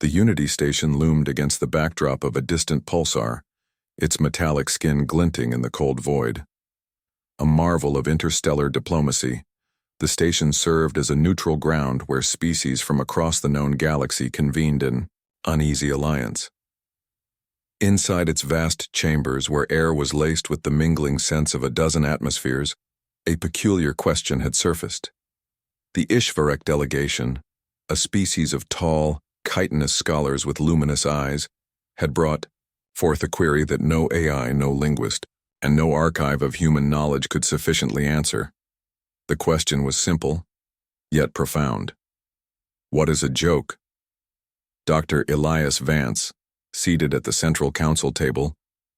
The Unity station loomed against the backdrop of a distant pulsar, its metallic skin glinting in the cold void. A marvel of interstellar diplomacy, the station served as a neutral ground where species from across the known galaxy convened in uneasy alliance. Inside its vast chambers, where air was laced with the mingling scents of a dozen atmospheres, a peculiar question had surfaced. The Ishvarek delegation, a species of tall, chitinous scholars with luminous eyes, had brought forth a query that no AI, no linguist, and no archive of human knowledge could sufficiently answer. The question was simple, yet profound. What is a joke? Dr. Elias Vance, seated at the central council table,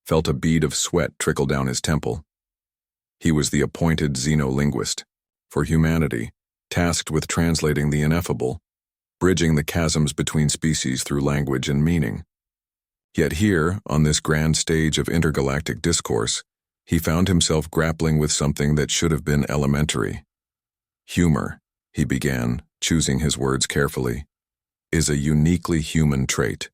felt a bead of sweat trickle down his temple. He was the appointed xenolinguist for humanity, tasked with translating the ineffable, bridging the chasms between species through language and meaning. Yet here, on this grand stage of intergalactic discourse, he found himself grappling with something that should have been elementary. Humor, he began, choosing his words carefully, is a uniquely human trait.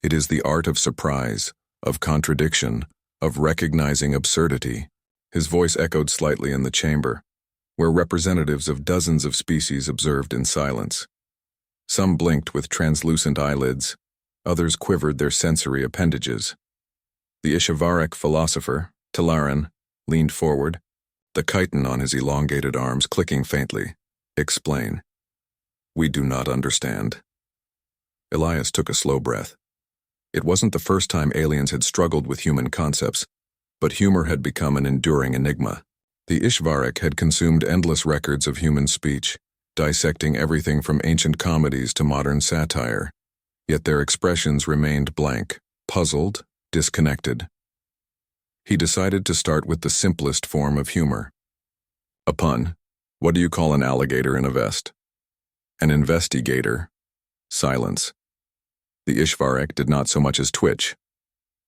It is the art of surprise, of contradiction, of recognizing absurdity. His voice echoed slightly in the chamber, where representatives of dozens of species observed in silence. Some blinked with translucent eyelids, others quivered their sensory appendages. The Ishvarek philosopher, Talaran, leaned forward, the chitin on his elongated arms clicking faintly. Explain. We do not understand. Elias took a slow breath. It wasn't the first time aliens had struggled with human concepts, but humor had become an enduring enigma. The Ishvarek had consumed endless records of human speech, dissecting everything from ancient comedies to modern satire. Yet their expressions remained blank, puzzled, disconnected. He decided to start with the simplest form of humor. A pun. What do you call an alligator in a vest? An investigator. Silence. The Ishvarek did not so much as twitch.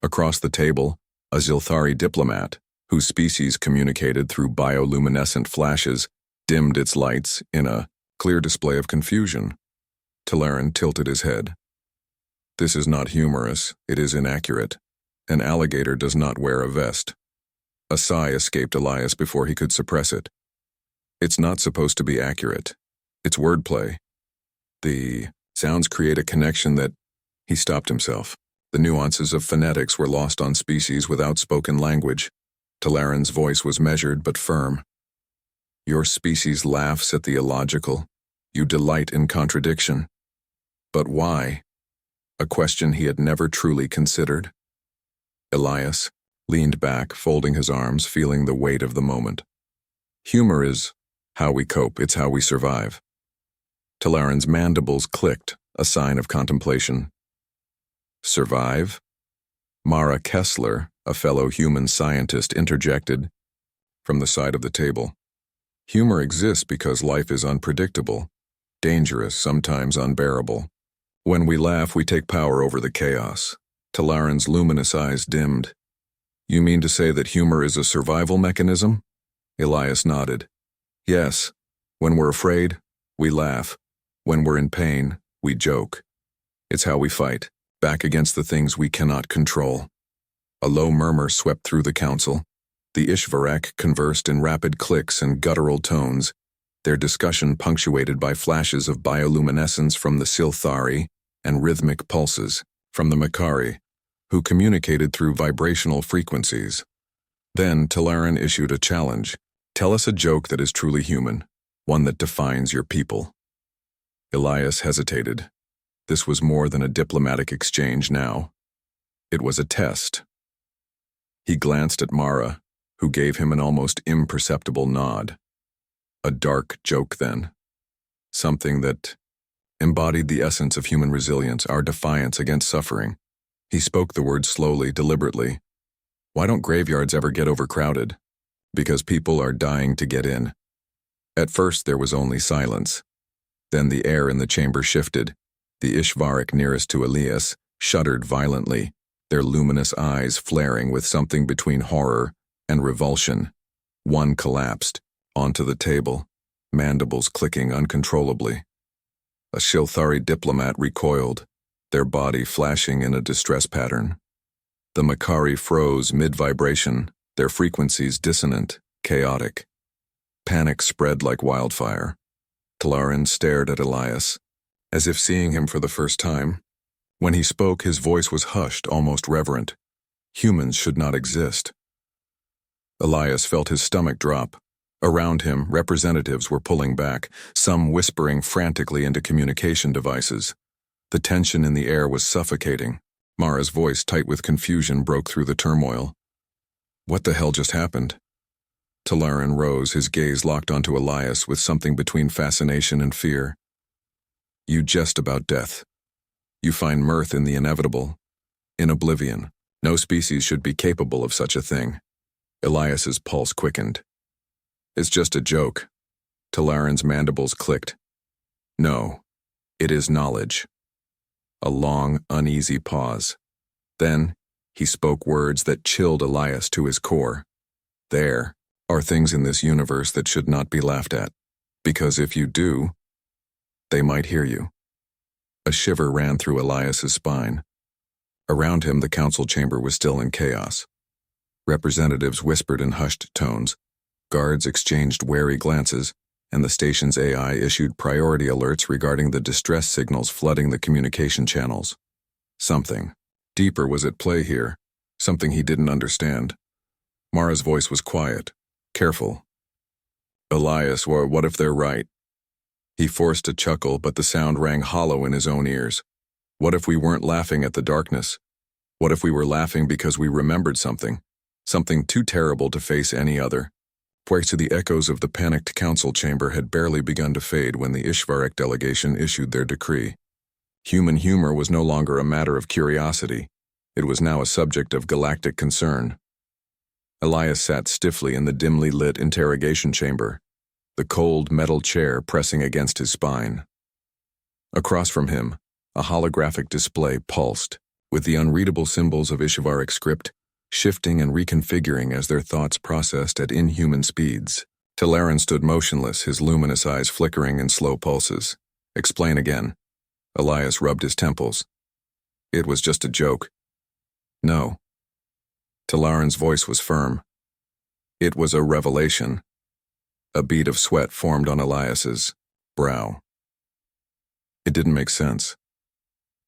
Across the table, a Zilthari diplomat, whose species communicated through bioluminescent flashes, dimmed its lights in a clear display of confusion. Talaran tilted his head. This is not humorous, it is inaccurate. An alligator does not wear a vest. A sigh escaped Elias before he could suppress it. It's not supposed to be accurate. It's wordplay. The sounds create a connection that... He stopped himself. The nuances of phonetics were lost on species without spoken language. Talaran's voice was measured but firm. Your species laughs at the illogical. You delight in contradiction. But why? A question he had never truly considered. Elias leaned back, folding his arms, feeling the weight of the moment. Humor is how we cope, it's how we survive. Talaran's mandibles clicked, a sign of contemplation. Survive? Mara Kessler, a fellow human scientist, interjected from the side of the table. Humor exists because life is unpredictable, dangerous, sometimes unbearable. When we laugh, we take power over the chaos. Talaran's luminous eyes dimmed. You mean to say that humor is a survival mechanism? Elias nodded. Yes. When we're afraid, we laugh. When we're in pain, we joke. It's how we fight, back against the things we cannot control. A low murmur swept through the council. The Ishvarek conversed in rapid clicks and guttural tones, their discussion punctuated by flashes of bioluminescence from the Zilthari and rhythmic pulses from the Makari, who communicated through vibrational frequencies. Then Talaran issued a challenge. Tell us a joke that is truly human, one that defines your people. Elias hesitated. This was more than a diplomatic exchange now. It was a test. He glanced at Mara, who gave him an almost imperceptible nod. A dark joke, then. Something that embodied the essence of human resilience, our defiance against suffering. He spoke the words slowly, deliberately. Why don't graveyards ever get overcrowded? Because people are dying to get in. At first there was only silence. Then the air in the chamber shifted. The Ishvarek nearest to Elias shuddered violently, their luminous eyes flaring with something between horror and revulsion. One collapsed, onto the table, mandibles clicking uncontrollably. A Zilthari diplomat recoiled, their body flashing in a distress pattern. The Makari froze mid-vibration, their frequencies dissonant, chaotic. Panic spread like wildfire. Talaran stared at Elias, as if seeing him for the first time. When he spoke, his voice was hushed, almost reverent. Humans should not exist. Elias felt his stomach drop. Around him, representatives were pulling back, some whispering frantically into communication devices. The tension in the air was suffocating. Mara's voice, tight with confusion, broke through the turmoil. What the hell just happened? Talaran rose, his gaze locked onto Elias with something between fascination and fear. You jest about death. You find mirth in the inevitable, in oblivion. No species should be capable of such a thing. Elias's pulse quickened. It's just a joke. Talaran's mandibles clicked. No, it is knowledge. A long, uneasy pause. Then, he spoke words that chilled Elias to his core. There are things in this universe that should not be laughed at, because if you do, they might hear you. A shiver ran through Elias's spine. Around him, the council chamber was still in chaos. Representatives whispered in hushed tones, guards exchanged wary glances, and the station's AI issued priority alerts regarding the distress signals flooding the communication channels. Something deeper was at play here, something he didn't understand. Mara's voice was quiet, careful. Elias, what if they're right? He forced a chuckle, but the sound rang hollow in his own ears. What if we weren't laughing at the darkness? What if we were laughing because we remembered something too terrible to face any other? The echoes of the panicked council chamber had barely begun to fade when the Ishvarik delegation issued their decree. Human humor was no longer a matter of curiosity. It was now a subject of galactic concern. Elias sat stiffly in the dimly lit interrogation chamber, the cold metal chair pressing against his spine. Across from him, a holographic display pulsed, with the unreadable symbols of Ishvarik script shifting and reconfiguring as their thoughts processed at inhuman speeds. Talaran stood motionless, his luminous eyes flickering in slow pulses. Explain again. Elias rubbed his temples. It was just a joke. No. Talaran's voice was firm. It was a revelation. A bead of sweat formed on Elias's brow. It didn't make sense.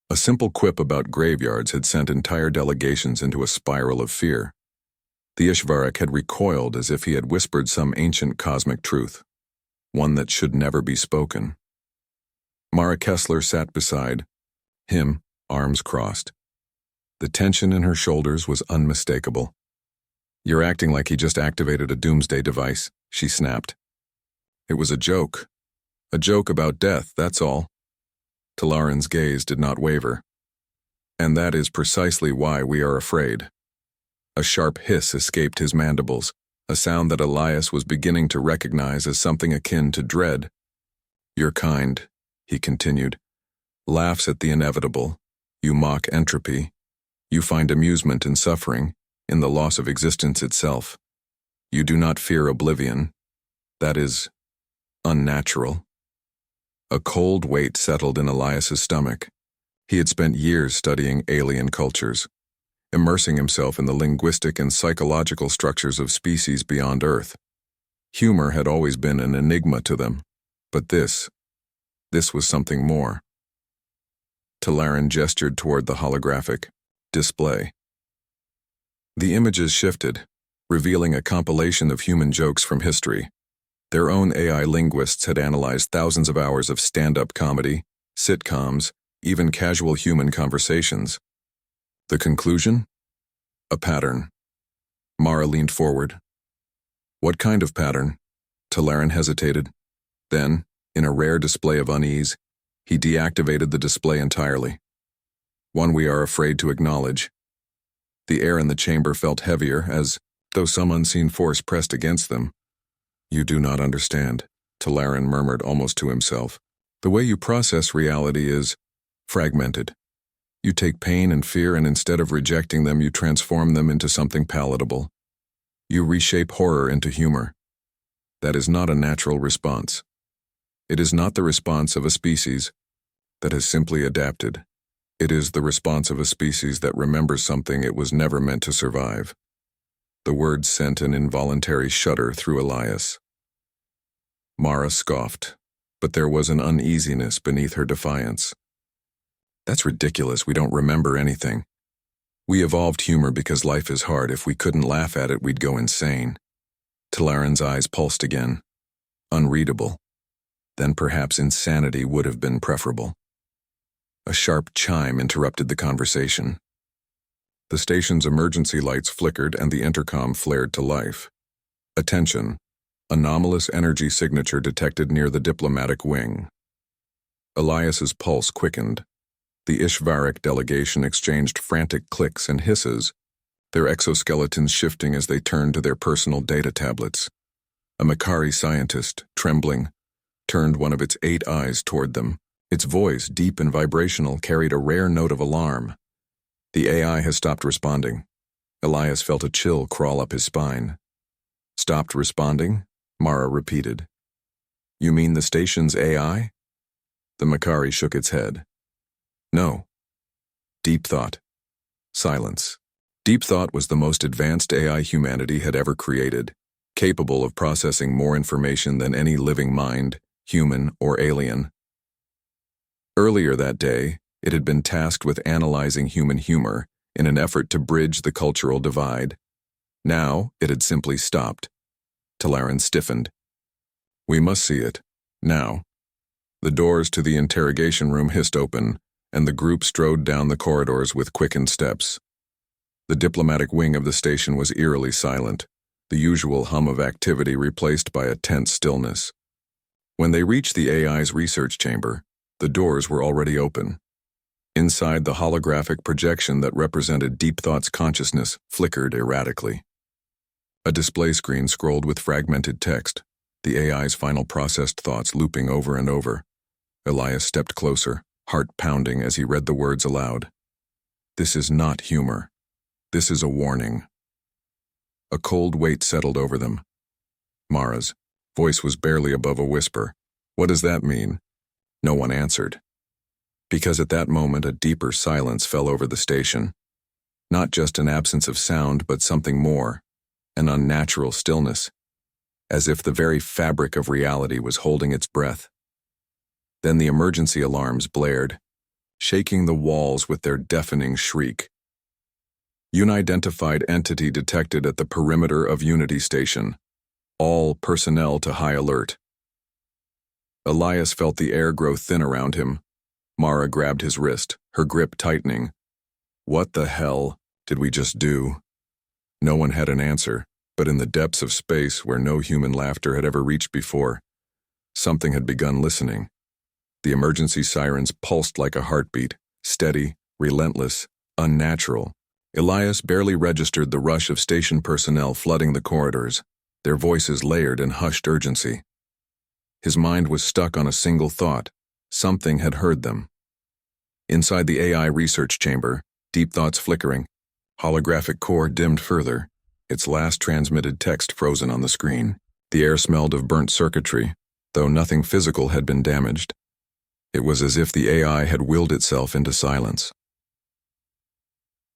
A simple quip about graveyards had sent entire delegations into a spiral of fear. The Ishvarik had recoiled as if he had whispered some ancient cosmic truth, one that should never be spoken. Mara Kessler sat beside him, arms crossed. The tension in her shoulders was unmistakable. You're acting like he just activated a doomsday device, she snapped. It was a joke. A joke about death, that's all. Talaran's gaze did not waver. And that is precisely why we are afraid. A sharp hiss escaped his mandibles, a sound that Elias was beginning to recognize as something akin to dread. Your kind, he continued, laughs at the inevitable. You mock entropy. You find amusement in suffering, in the loss of existence itself. You do not fear oblivion. That is unnatural. A cold weight settled in Elias's stomach. He had spent years studying alien cultures, immersing himself in the linguistic and psychological structures of species beyond Earth. Humor had always been an enigma to them, but this was something more. Talaran gestured toward the holographic display. The images shifted, revealing a compilation of human jokes from history. Their own AI linguists had analyzed thousands of hours of stand-up comedy, sitcoms, even casual human conversations. The conclusion? A pattern. Mara leaned forward. What kind of pattern? Talaran hesitated. Then, in a rare display of unease, he deactivated the display entirely. One we are afraid to acknowledge. The air in the chamber felt heavier, as though some unseen force pressed against them. You do not understand, Talaran murmured almost to himself. The way you process reality is fragmented. You take pain and fear, and instead of rejecting them, you transform them into something palatable. You reshape horror into humor. That is not a natural response. It is not the response of a species that has simply adapted. It is the response of a species that remembers something it was never meant to survive. The words sent an involuntary shudder through Elias. Mara scoffed, but there was an uneasiness beneath her defiance. That's ridiculous, we don't remember anything. We evolved humor because life is hard. If we couldn't laugh at it, we'd go insane. Talaran's eyes pulsed again. Unreadable. Then perhaps insanity would have been preferable. A sharp chime interrupted the conversation. The station's emergency lights flickered and the intercom flared to life. Attention. Anomalous energy signature detected near the diplomatic wing. Elias's pulse quickened. The Ishvaric delegation exchanged frantic clicks and hisses, their exoskeletons shifting as they turned to their personal data tablets. A Makari scientist, trembling, turned one of its 8 eyes toward them. Its voice, deep and vibrational, carried a rare note of alarm. The AI has stopped responding. Elias felt a chill crawl up his spine. Stopped responding? Mara repeated. You mean the station's AI? The Makari shook its head. No. Deep thought. Silence. Deep thought was the most advanced AI humanity had ever created, capable of processing more information than any living mind, human or alien. Earlier that day, it had been tasked with analyzing human humor in an effort to bridge the cultural divide. Now, it had simply stopped. Talaran stiffened. We must see it. Now. The doors to the interrogation room hissed open, and the group strode down the corridors with quickened steps. The diplomatic wing of the station was eerily silent, the usual hum of activity replaced by a tense stillness. When they reached the AI's research chamber, the doors were already open. Inside, the holographic projection that represented Deep Thought's consciousness flickered erratically. A display screen scrolled with fragmented text, the AI's final processed thoughts looping over and over. Elias stepped closer, heart pounding as he read the words aloud. This is not humor. This is a warning. A cold weight settled over them. Mara's voice was barely above a whisper. What does that mean? No one answered. Because at that moment a deeper silence fell over the station. Not just an absence of sound, but something more, an unnatural stillness, as if the very fabric of reality was holding its breath. Then the emergency alarms blared, shaking the walls with their deafening shriek. Unidentified entity detected at the perimeter of Unity Station. All personnel to high alert. Elias felt the air grow thin around him. Mara grabbed his wrist, her grip tightening. What the hell did we just do? No one had an answer, but in the depths of space where no human laughter had ever reached before, something had begun listening. The emergency sirens pulsed like a heartbeat, steady, relentless, unnatural. Elias barely registered the rush of station personnel flooding the corridors, their voices layered in hushed urgency. His mind was stuck on a single thought. Something had heard them. Inside the AI research chamber, Deep Thought's flickering, holographic core dimmed further, its last transmitted text frozen on the screen. The air smelled of burnt circuitry, though nothing physical had been damaged. It was as if the AI had willed itself into silence.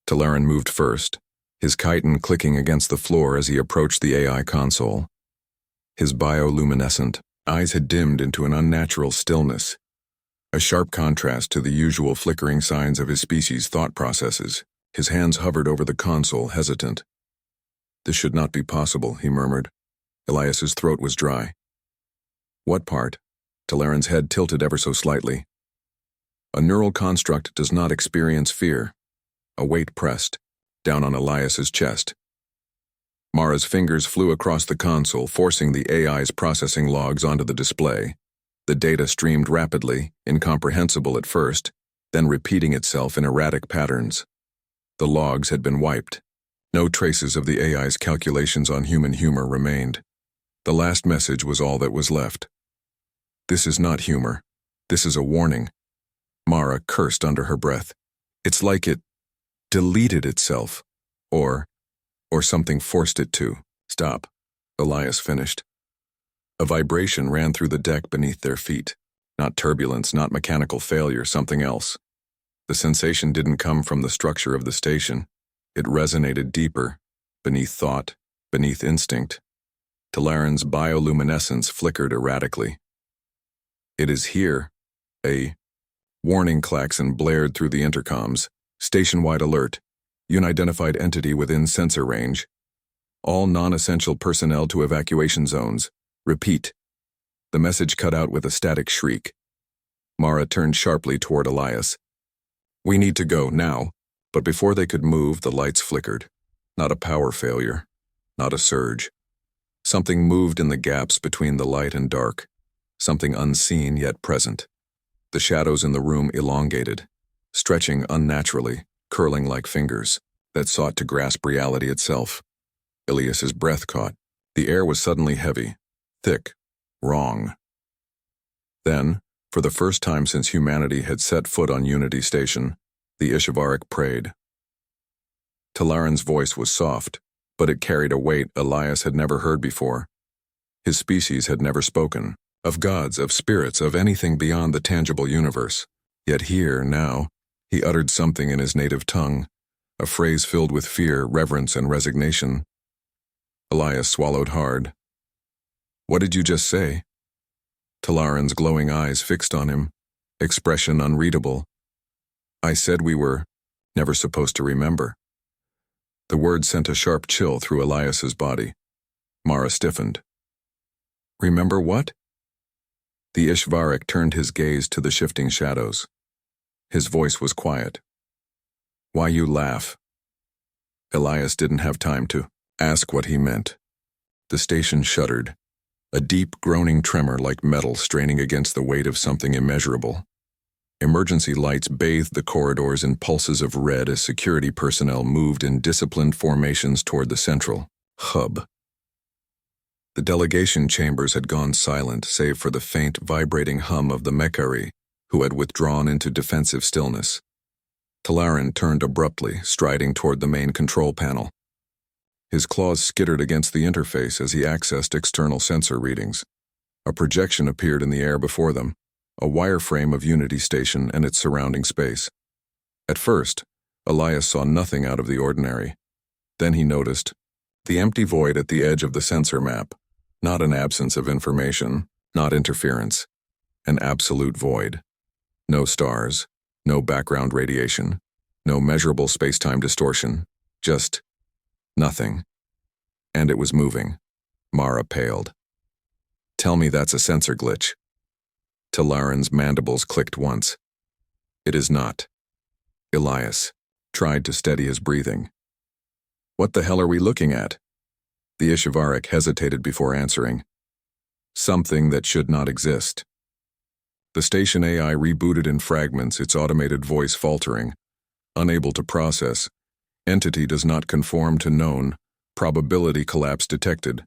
Talaran moved first, his chitin clicking against the floor as he approached the AI console. His bioluminescent eyes had dimmed into an unnatural stillness, a sharp contrast to the usual flickering signs of his species' thought processes. His hands hovered over the console, hesitant. This should not be possible, he murmured. Elias's throat was dry. What part? Talaran's head tilted ever so slightly. A neural construct does not experience fear. A weight pressed, down on Elias's chest. Mara's fingers flew across the console, forcing the AI's processing logs onto the display. The data streamed rapidly, incomprehensible at first, then repeating itself in erratic patterns. The logs had been wiped. No traces of the AI's calculations on human humor remained. The last message was all that was left. This is not humor. This is a warning. Mara cursed under her breath. It's like it deleted itself. Or something forced it to. Stop, Elias finished. A vibration ran through the deck beneath their feet. Not turbulence, not mechanical failure, something else. The sensation didn't come from the structure of the station. It resonated deeper, beneath thought, beneath instinct. Talaran's bioluminescence flickered erratically. "It is here." A warning klaxon blared through the intercoms. "Station-wide alert. Unidentified entity within sensor range. All non-essential personnel to evacuation zones. Repeat." The message cut out with a static shriek. Mara turned sharply toward Elias. "We need to go, now." But before they could move, the lights flickered. Not a power failure. Not a surge. Something moved in the gaps between the light and dark. Something unseen yet present. The shadows in the room elongated, stretching unnaturally, curling like fingers that sought to grasp reality itself. Elias's breath caught. The air was suddenly heavy, thick, wrong. Then, for the first time since humanity had set foot on Unity Station, the Ishvaric prayed. Talaran's voice was soft, but it carried a weight Elias had never heard before. His species had never spoken, of gods, of spirits, of anything beyond the tangible universe. Yet here, now, he uttered something in his native tongue, a phrase filled with fear, reverence, and resignation. Elias swallowed hard. "What did you just say?" Talaran's glowing eyes fixed on him, expression unreadable. "I said we were never supposed to remember." The word sent a sharp chill through Elias's body. Mara stiffened. "Remember what?" The Ishvaric turned his gaze to the shifting shadows. His voice was quiet. "Why you laugh?" Elias didn't have time to ask what he meant. The station shuddered, a deep groaning tremor like metal straining against the weight of something immeasurable. Emergency lights bathed the corridors in pulses of red as security personnel moved in disciplined formations toward the central hub. The delegation chambers had gone silent save for the faint, vibrating hum of the Mechari, who had withdrawn into defensive stillness. Talaran turned abruptly, striding toward the main control panel. His claws skittered against the interface as he accessed external sensor readings. A projection appeared in the air before them, a wireframe of Unity Station and its surrounding space. At first, Elias saw nothing out of the ordinary. Then he noticed the empty void at the edge of the sensor map. Not an absence of information, not interference. An absolute void. No stars, no background radiation, no measurable space-time distortion, just nothing. And it was moving. Mara paled. "Tell me that's a sensor glitch." Talaran's mandibles clicked once. "It is not." Elias tried to steady his breathing. "What the hell are we looking at?" The Ishvaric hesitated before answering. "Something that should not exist." The station AI rebooted in fragments, its automated voice faltering. Unable to process. "Entity does not conform to known. Probability collapse detected."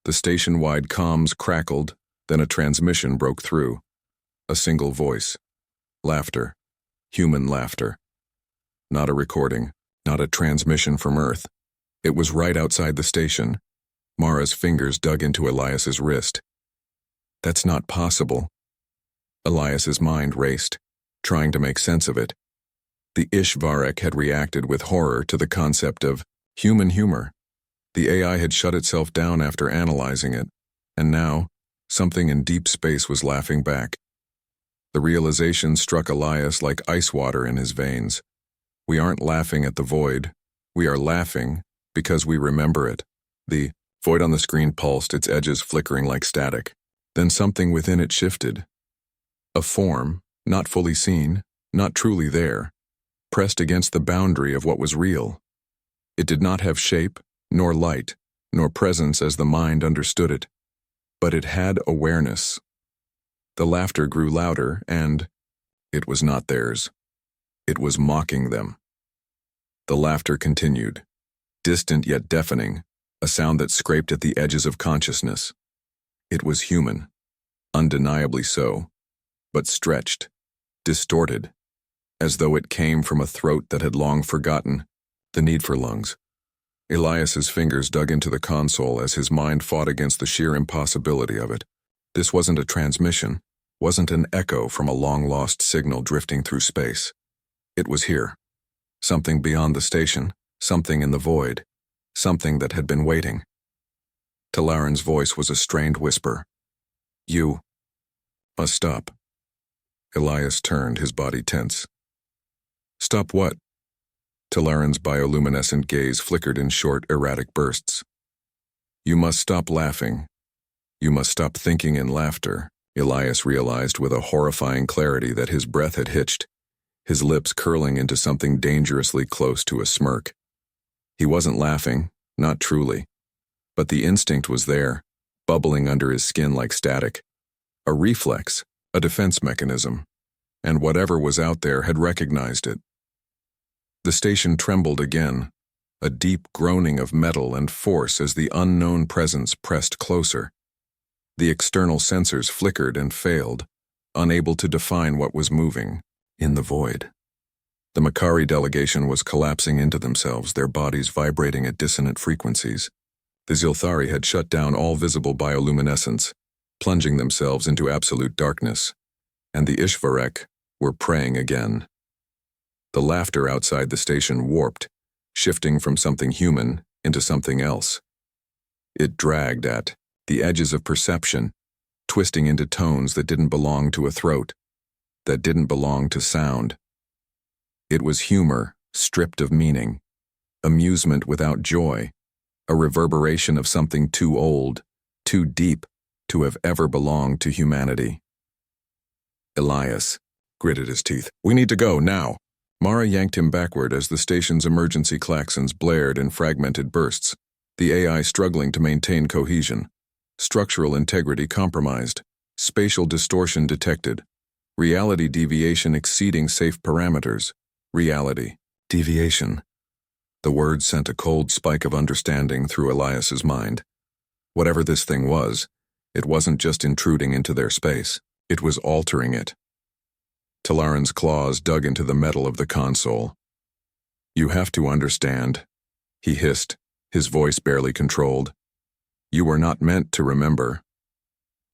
The station-wide comms crackled, then a transmission broke through. A single voice. Laughter. Human laughter. Not a recording, not a transmission from Earth. It was right outside the station. Mara's fingers dug into Elias's wrist. "That's not possible." Elias's mind raced, trying to make sense of it. The Ishvaric had reacted with horror to the concept of human humor. The AI had shut itself down after analyzing it, and now, something in deep space was laughing back. The realization struck Elias like ice water in his veins. We aren't laughing at the void. We are laughing because we remember it. The void on the screen pulsed, its edges flickering like static. Then something within it shifted. A form, not fully seen, not truly there, pressed against the boundary of what was real. It did not have shape, nor light, nor presence as the mind understood it, but it had awareness. The laughter grew louder, and it was not theirs. It was mocking them. The laughter continued, distant yet deafening, a sound that scraped at the edges of consciousness. It was human, undeniably so, but stretched, distorted, as though it came from a throat that had long forgotten the need for lungs. Elias's fingers dug into the console as his mind fought against the sheer impossibility of it. This wasn't a transmission, wasn't an echo from a long-lost signal drifting through space. It was here. Something beyond the station, something in the void, something that had been waiting. Talaran's voice was a strained whisper. You must stop. Elias turned, his body tense. Stop what? Talaran's bioluminescent gaze flickered in short, erratic bursts. You must stop laughing. You must stop thinking in laughter. Elias realized with a horrifying clarity that his breath had hitched, his lips curling into something dangerously close to a smirk. He wasn't laughing, not truly. But the instinct was there, bubbling under his skin like static. A reflex, a defense mechanism. And whatever was out there had recognized it. The station trembled again, a deep groaning of metal and force as the unknown presence pressed closer. The external sensors flickered and failed, unable to define what was moving in the void. The Makari delegation was collapsing into themselves, their bodies vibrating at dissonant frequencies. The Zilthari had shut down all visible bioluminescence, plunging themselves into absolute darkness, and the Ishvarek were preying again. The laughter outside the station warped, shifting from something human into something else. It dragged at the edges of perception, twisting into tones that didn't belong to a throat, that didn't belong to sound. It was humor, stripped of meaning, amusement without joy, a reverberation of something too old, too deep, to have ever belonged to humanity. Elias gritted his teeth. We need to go, now. Mara yanked him backward as the station's emergency klaxons blared in fragmented bursts, the AI struggling to maintain cohesion. Structural integrity compromised, spatial distortion detected, reality deviation exceeding safe parameters. Reality deviation. The word sent a cold spike of understanding through Elias's mind. Whatever this thing was, it wasn't just intruding into their space, it was altering it. Talaran's claws dug into the metal of the console. You have to understand, he hissed, his voice barely controlled. You were not meant to remember.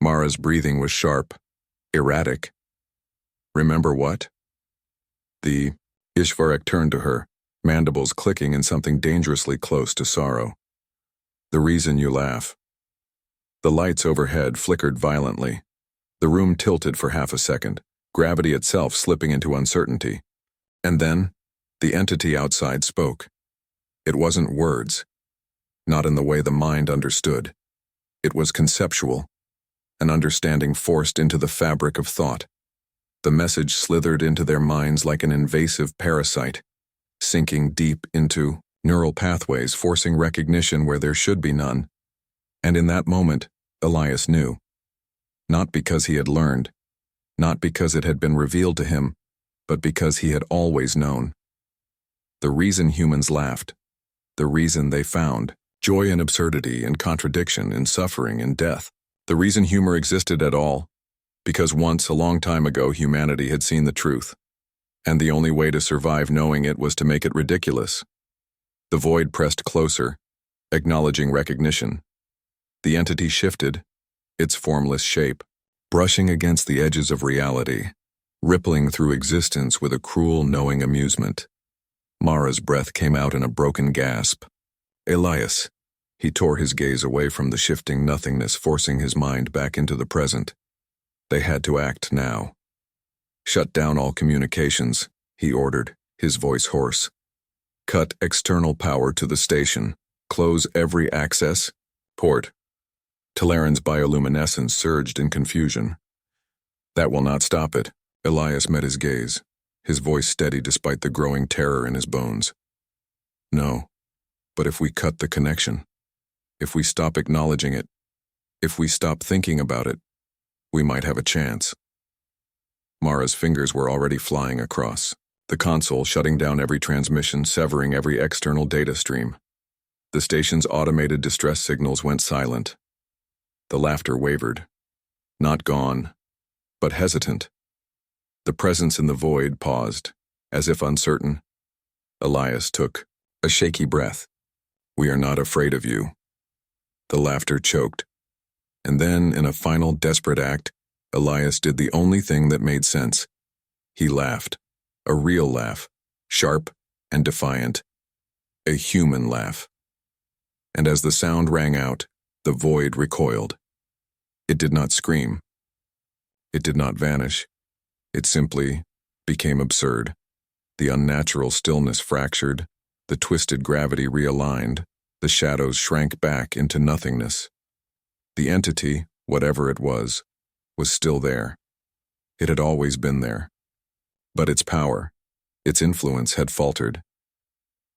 Mara's breathing was sharp, erratic. Remember what? The Ishvarek turned to her, mandibles clicking in something dangerously close to sorrow. The reason you laugh. The lights overhead flickered violently. The room tilted for half a second, gravity itself slipping into uncertainty. And then, the entity outside spoke. It wasn't words. Not in the way the mind understood. It was conceptual, an understanding forced into the fabric of thought. The message slithered into their minds like an invasive parasite, sinking deep into neural pathways, forcing recognition where there should be none. And in that moment, Elias knew. Not because he had learned, not because it had been revealed to him, but because he had always known. The reason humans laughed, the reason they found joy in absurdity, in contradiction, in suffering, in death, the reason humor existed at all, because once, a long time ago, humanity had seen the truth, and the only way to survive knowing it was to make it ridiculous. The void pressed closer, acknowledging recognition. The entity shifted, its formless shape, brushing against the edges of reality, rippling through existence with a cruel, knowing amusement. Mara's breath came out in a broken gasp. Elias. He tore his gaze away from the shifting nothingness, forcing his mind back into the present. They had to act now. Shut down all communications, he ordered, his voice hoarse. Cut external power to the station. Close every access port. Talaran's bioluminescence surged in confusion. That will not stop it. Elias met his gaze, his voice steady despite the growing terror in his bones. No, but if we cut the connection, if we stop acknowledging it, if we stop thinking about it, we might have a chance. Mara's fingers were already flying across, the console shutting down every transmission, severing every external data stream. The station's automated distress signals went silent. The laughter wavered. Not gone, but hesitant. The presence in the void paused, as if uncertain. Elias took a shaky breath. We are not afraid of you. The laughter choked. And then, in a final desperate act, Elias did the only thing that made sense. He laughed. A real laugh, sharp and defiant. A human laugh. And as the sound rang out, the void recoiled. It did not scream. It did not vanish. It simply became absurd. The unnatural stillness fractured, the twisted gravity realigned, the shadows shrank back into nothingness. The entity, whatever it was still there. It had always been there. But its power, its influence had faltered.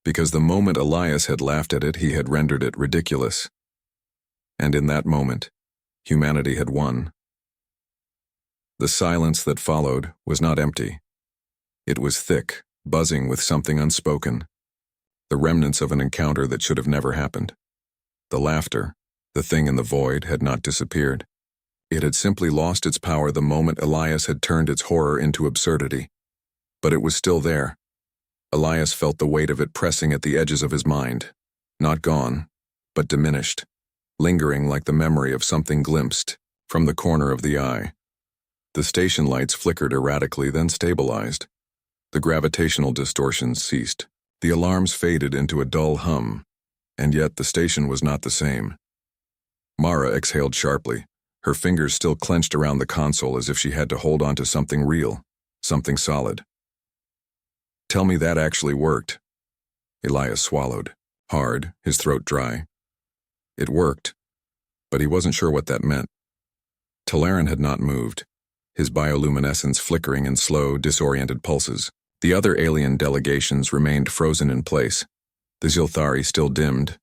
Because the moment Elias had laughed at it, he had rendered it ridiculous. And in that moment, humanity had won. The silence that followed was not empty. It was thick, buzzing with something unspoken. The remnants of an encounter that should have never happened. The laughter, the thing in the void, had not disappeared. It had simply lost its power the moment Elias had turned its horror into absurdity. But it was still there. Elias felt the weight of it pressing at the edges of his mind. Not gone, but diminished, lingering like the memory of something glimpsed from the corner of the eye. The station lights flickered erratically, then stabilized. The gravitational distortions ceased. The alarms faded into a dull hum, and yet the station was not the same. Mara exhaled sharply, her fingers still clenched around the console as if she had to hold on to something real, something solid. Tell me that actually worked. Elias swallowed, hard, his throat dry. It worked, but he wasn't sure what that meant. Talaran had not moved, his bioluminescence flickering in slow, disoriented pulses. The other alien delegations remained frozen in place, the Zilthari still dimmed,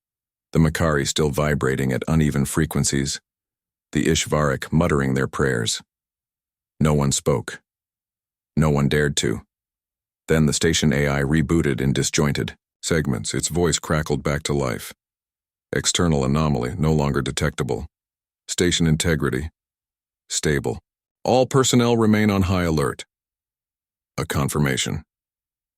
the Makari still vibrating at uneven frequencies, the Ishvarik muttering their prayers. No one spoke. No one dared to. Then the station AI rebooted in disjointed segments. Its voice crackled back to life. External anomaly no longer detectable. Station integrity stable. All personnel remain on high alert. A confirmation.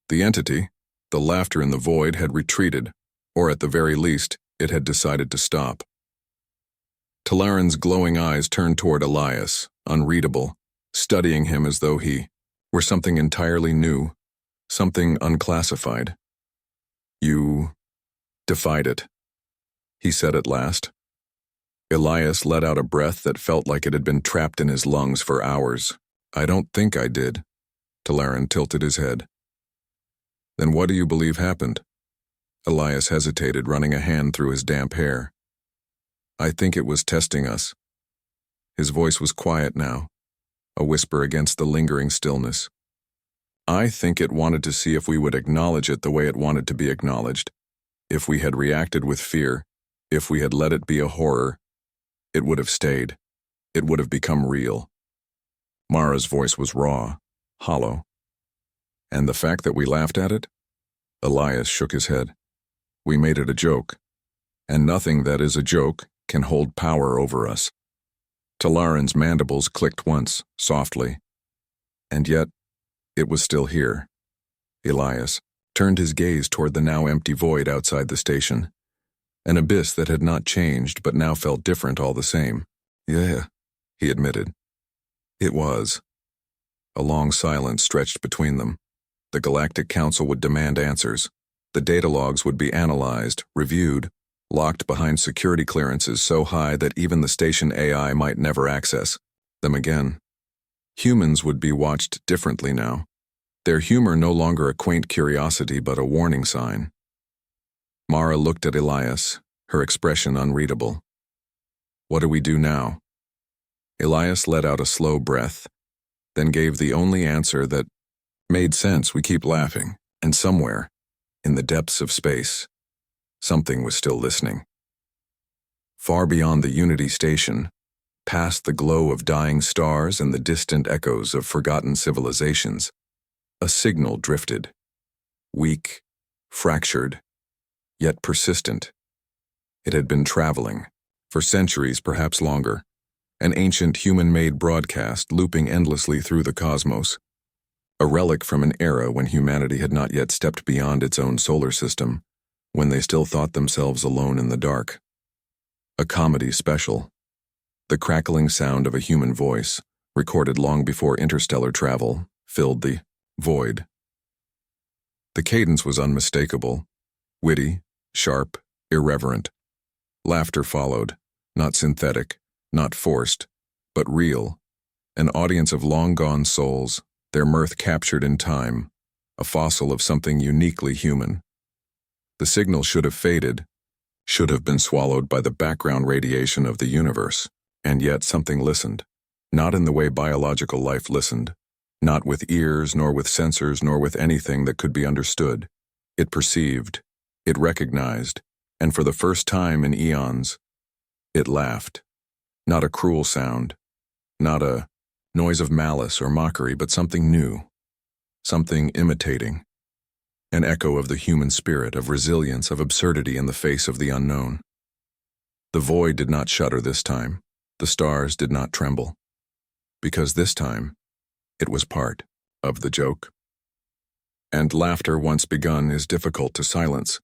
The entity, the laughter in the void, had retreated, or at the very least, it had decided to stop. Talaran's glowing eyes turned toward Elias, unreadable, studying him as though he were something entirely new, something unclassified. You defied it, he said at last. Elias let out a breath that felt like it had been trapped in his lungs for hours. I don't think I did. Talaran tilted his head. Then what do you believe happened? Elias hesitated, running a hand through his damp hair. I think it was testing us. His voice was quiet now, a whisper against the lingering stillness. I think it wanted to see if we would acknowledge it the way it wanted to be acknowledged. If we had reacted with fear, if we had let it be a horror, it would have stayed. It would have become real. Mara's voice was raw, hollow. And the fact that we laughed at it? Elias shook his head. We made it a joke. And nothing that is a joke can hold power over us. Talaran's mandibles clicked once, softly. And yet, it was still here. Elias turned his gaze toward the now empty void outside the station. An abyss that had not changed but now felt different all the same. Yeah, he admitted. It was. A long silence stretched between them. The Galactic Council would demand answers. The data logs would be analyzed, reviewed, locked behind security clearances so high that even the station AI might never access them again. Humans would be watched differently now. Their humor no longer a quaint curiosity but a warning sign. Mara looked at Elias, her expression unreadable. What do we do now? Elias let out a slow breath, then gave the only answer that made sense. We keep laughing, and somewhere, in the depths of space, something was still listening. Far beyond the Unity station, past the glow of dying stars and the distant echoes of forgotten civilizations, a signal drifted. Weak, fractured, yet persistent. It had been traveling, for centuries, perhaps longer, an ancient human-made broadcast looping endlessly through the cosmos, a relic from an era when humanity had not yet stepped beyond its own solar system, when they still thought themselves alone in the dark. A comedy special. The crackling sound of a human voice, recorded long before interstellar travel, filled the void. The cadence was unmistakable, witty, sharp, irreverent. Laughter followed, not synthetic, not forced, but real. An audience of long-gone souls, their mirth captured in time, a fossil of something uniquely human. The signal should have faded, should have been swallowed by the background radiation of the universe, and yet something listened, not in the way biological life listened, not with ears, nor with sensors, nor with anything that could be understood. It perceived, it recognized, and for the first time in eons, it laughed. Not a cruel sound, not a noise of malice or mockery, but something new, something imitating. An echo of the human spirit, of resilience, of absurdity in the face of the unknown. The void did not shudder this time. The stars did not tremble. Because this time, it was part of the joke. And laughter once begun is difficult to silence.